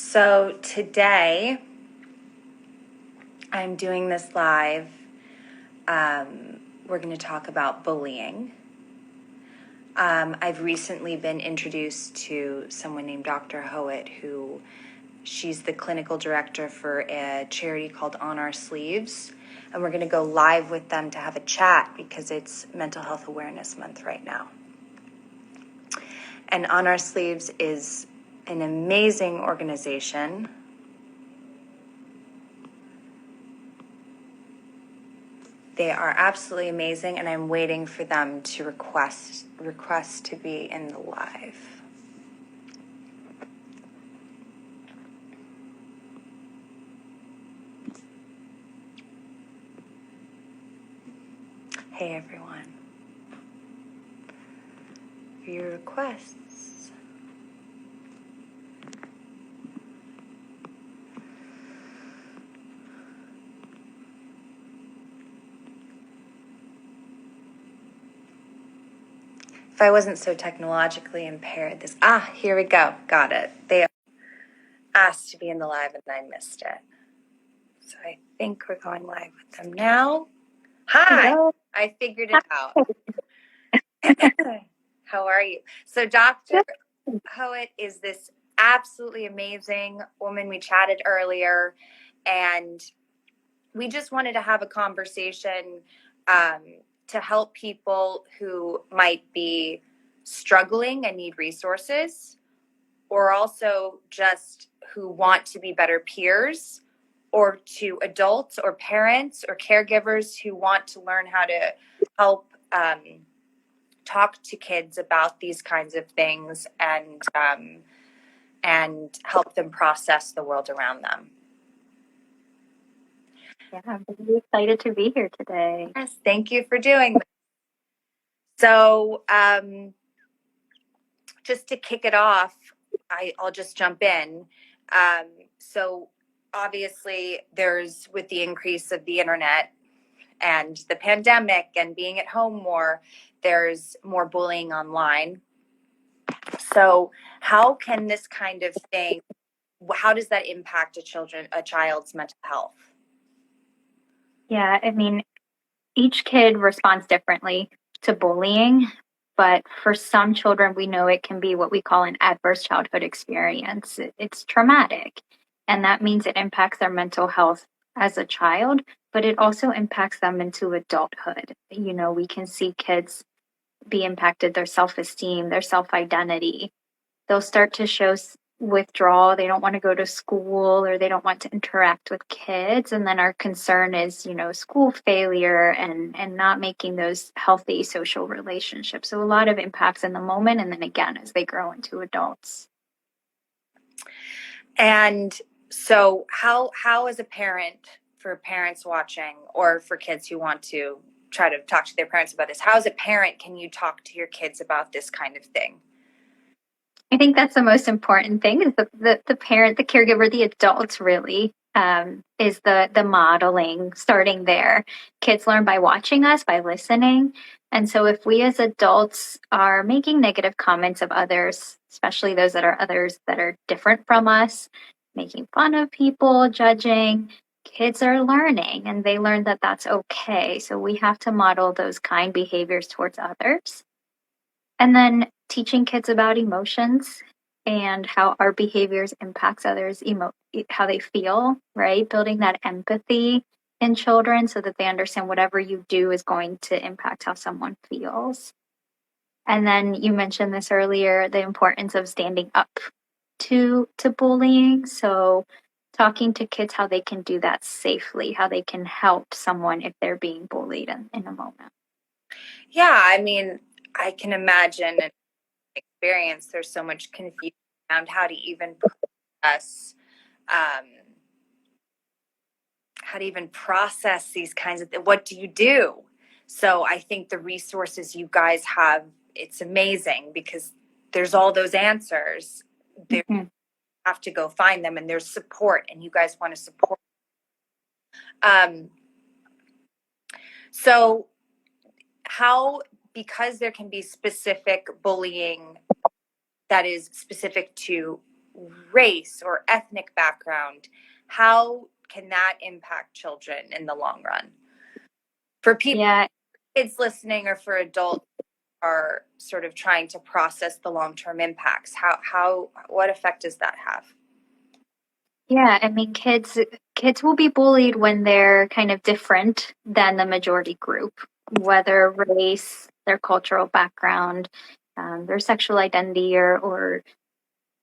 So today I'm doing this live. We're going to talk about bullying. I've recently been introduced to someone named Dr. Howitt, who she's the clinical director for a charity called On Our Sleeves. And we're going to go live with them to have a chat because it's Mental Health Awareness Month right now. And On Our Sleeves is an amazing organization. They are absolutely amazing, and I'm waiting for them to request to be in the live. Hey everyone. For your requests. If I wasn't so technologically impaired, here we go. Got it. They asked to be in the live and I missed it. So I think we're going live with them now. Hi. Hello. I figured it out. How are you? So Dr. Howitt is this absolutely amazing woman. We chatted earlier and we just wanted to have a conversation to help people who might be struggling and need resources, or also just who want to be better peers, or to adults or parents or caregivers who want to learn how to help talk to kids about these kinds of things and help them process the world around them. Yeah, I'm really excited to be here today. Yes, thank you for doing that. So just to kick it off, I'll just jump in. So obviously there's, with the increase of the internet and the pandemic and being at home more, there's more bullying online. So how can this kind of thing, how does that impact a child's mental health? Yeah, I mean, each kid responds differently to bullying, but for some children, we know it can be what we call an adverse childhood experience. It's traumatic, and that means it impacts their mental health as a child, but it also impacts them into adulthood. You know, we can see kids be impacted, their self-esteem, their self-identity. They'll start to show withdrawal. They don't want to go to school or they don't want to interact with kids. And then our concern is, you know, school failure and not making those healthy social relationships. So a lot of impacts in the moment and then again as they grow into adults. And so how as a parent, for parents watching or for kids who want to try to talk to their parents about this, how as a parent can you talk to your kids about this kind of thing? I think that's the most important thing is the parent, the caregiver, the adults really is the modeling starting there. Kids learn by watching us, by listening. And so if we as adults are making negative comments of others, especially those that are others that are different from us, making fun of people, judging, kids are learning and they learn that that's okay. So we have to model those kind behaviors towards others. And then teaching kids about emotions and how our behaviors impacts others, how they feel, right? Building that empathy in children so that they understand whatever you do is going to impact how someone feels. And then you mentioned this earlier, the importance of standing up to bullying. So talking to kids how they can do that safely, how they can help someone if they're being bullied in a moment. Yeah, I mean, I can imagine and experience there's so much confusion around how to even process these kinds of things. What do you do? So I think the resources you guys have, it's amazing because there's all those answers. There have to go find them, and there's support, and you guys want to support. So how, because there can be specific bullying that is specific to race or ethnic background, how can that impact children in the long run? For people, kids listening, or for adults are sort of trying to process the long-term impacts, what effect does that have? Yeah, I mean, kids will be bullied when they're kind of different than the majority group, whether race, their cultural background, their sexual identity, or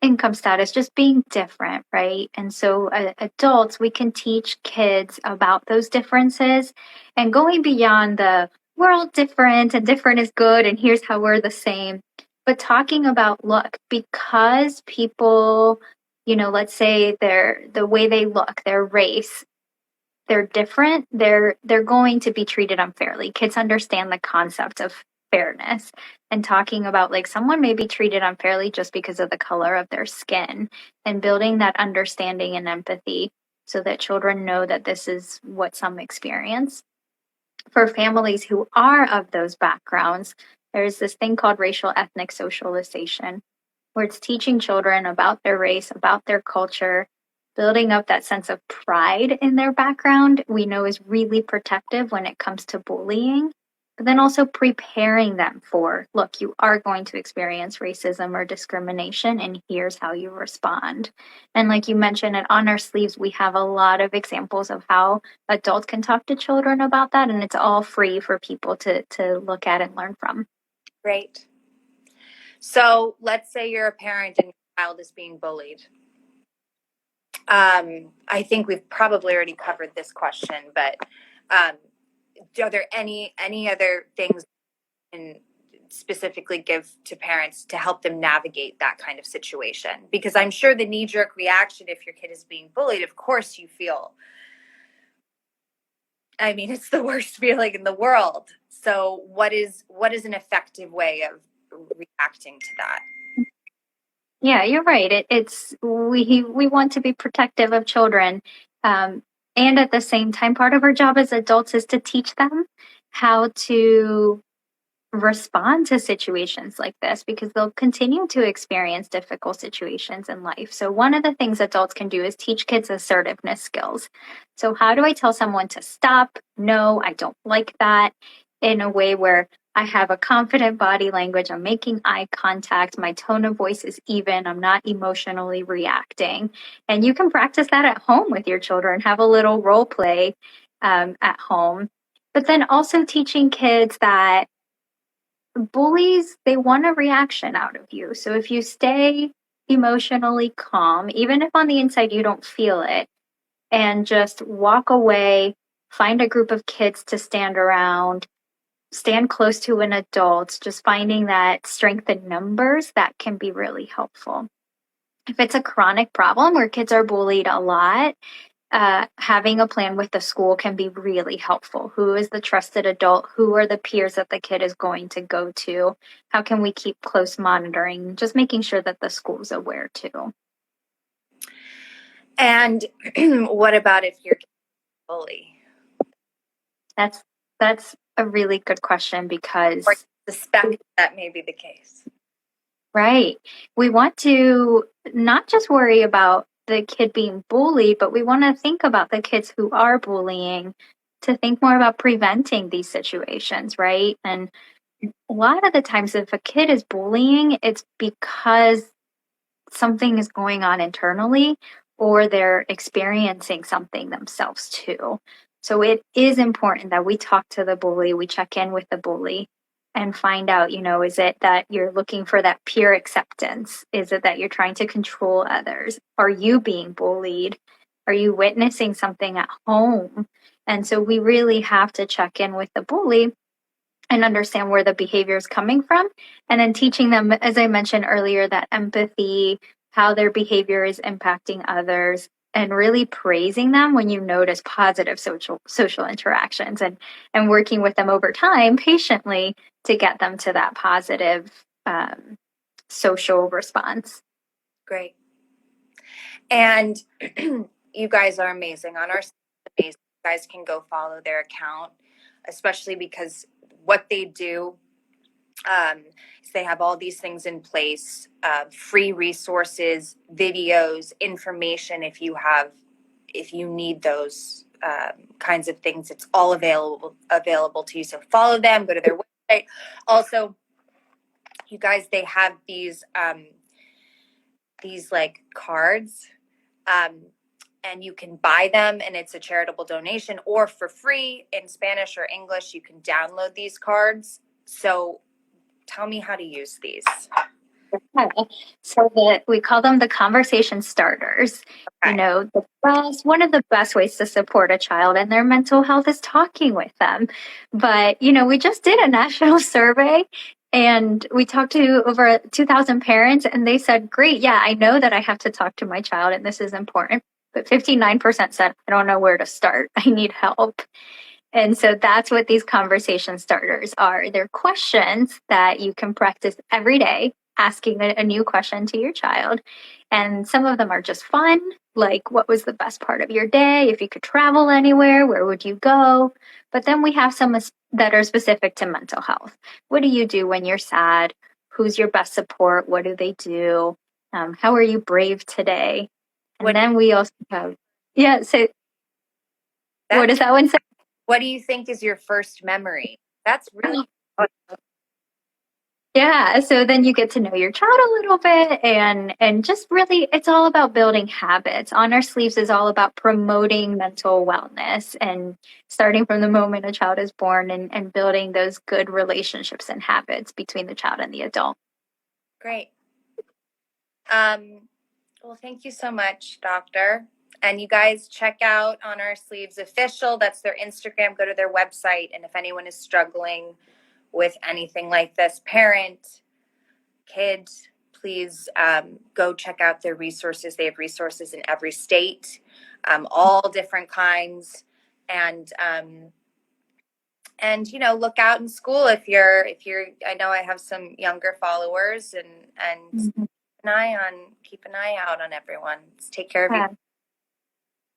income status, just being different, right? And so adults, we can teach kids about those differences and going beyond the we're all different and different is good and here's how we're the same. But talking about, look, because people, let's say the way they look, their race, they're different, they're going to be treated unfairly. Kids understand the concept of fairness, and talking about like someone may be treated unfairly just because of the color of their skin, and building that understanding and empathy so that children know that this is what some experience. For families who are of those backgrounds, there's this thing called racial ethnic socialization, where it's teaching children about their race, about their culture, building up that sense of pride in their background, we know is really protective when it comes to bullying. But then also preparing them for, look, you are going to experience racism or discrimination, and here's how you respond. And like you mentioned, and on our sleeves, we have a lot of examples of how adults can talk to children about that, and it's all free for people to look at and learn from. Great. So let's say you're a parent and your child is being bullied. I think we've probably already covered this question, but are there any other things you can specifically give to parents to help them navigate that kind of situation? Because I'm sure the knee-jerk reaction, if your kid is being bullied, of course you feel, I mean, it's the worst feeling in the world. So what is an effective way of reacting to that? Yeah, you're right. We want to be protective of children, and at the same time, part of our job as adults is to teach them how to respond to situations like this, because they'll continue to experience difficult situations in life. So one of the things adults can do is teach kids assertiveness skills. So how do I tell someone to stop? No, I don't like that, in a way where I have a confident body language, I'm making eye contact, my tone of voice is even, I'm not emotionally reacting. And you can practice that at home with your children, have a little role play at home. But then also teaching kids that bullies, they want a reaction out of you. So if you stay emotionally calm, even if on the inside you don't feel it, and just walk away, find a group of kids to stand around, stand close to an adult, just finding that strength in numbers, that can be really helpful. If it's a chronic problem where kids are bullied a lot, having a plan with the school can be really helpful. Who is the trusted adult? Who are the peers that the kid is going to go to? How can we keep close monitoring? Just making sure that the school's aware too. And what about if you're a bully? That's a really good question, because or suspect that may be the case. Right. We want to not just worry about the kid being bullied, but we want to think about the kids who are bullying, to think more about preventing these situations, right? And a lot of the times, if a kid is bullying, it's because something is going on internally, or they're experiencing something themselves too. So it is important that we talk to the bully, we check in with the bully, and find out, is it that you're looking for that peer acceptance? Is it that you're trying to control others? Are you being bullied? Are you witnessing something at home? And so we really have to check in with the bully and understand where the behavior is coming from, and then teaching them, as I mentioned earlier, that empathy, how their behavior is impacting others, and really praising them when you notice positive social interactions, and working with them over time patiently to get them to that positive social response. Great. And you guys are amazing. On our amazing, you guys can go follow their account, especially because what they do So they have all these things in place, free resources, videos, information. If you need those kinds of things, it's all available to you. So follow them. Go to their website. Also, you guys, they have these like cards. And you can buy them, and it's a charitable donation, or for free in Spanish or English, you can download these cards. So tell me how to use these. Yeah. So we call them the conversation starters. Okay. You know, one of the best ways to support a child and their mental health is talking with them. But, you know, we just did a national survey and we talked to over 2,000 parents, and they said, great, yeah, I know that I have to talk to my child and this is important. But 59% said, I don't know where to start. I need help. And so that's what these conversation starters are. They're questions that you can practice every day, asking a new question to your child. And some of them are just fun, like what was the best part of your day? If you could travel anywhere, where would you go? But then we have some that are specific to mental health. What do you do when you're sad? Who's your best support? What do they do? How are you brave today? And then we also have, so what does that one say? What do you think is your first memory? That's really fun. Yeah, so then you get to know your child a little bit, and just really it's all about building habits. On Our Sleeves is all about promoting mental wellness and starting from the moment a child is born, and building those good relationships and habits between the child and the adult. Great. Well, thank you so much, Doctor. And you guys check out On Our Sleeves Official. That's their Instagram. Go to their website. And if anyone is struggling with anything like this, parent, kid, please go check out their resources. They have resources in every state, all different kinds. And you know, look out in school if you're I know I have some younger followers, and Mm-hmm. keep an eye out on everyone. Let's take care of you.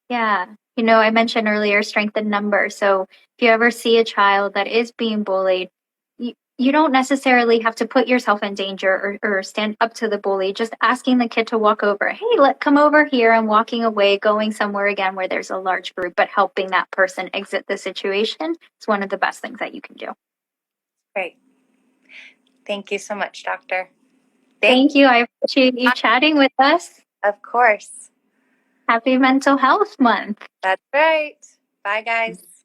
Yeah. You know, I mentioned earlier strength in numbers. So if you ever see a child that is being bullied, you don't necessarily have to put yourself in danger or stand up to the bully. Just asking the kid to walk over, hey, come over here, and walking away, going somewhere again where there's a large group, but helping that person exit the situation is one of the best things that you can do. Great. Thank you so much, Doctor. Thank you. I appreciate you chatting with us. Of course. Happy Mental Health Month. That's right. Bye, guys.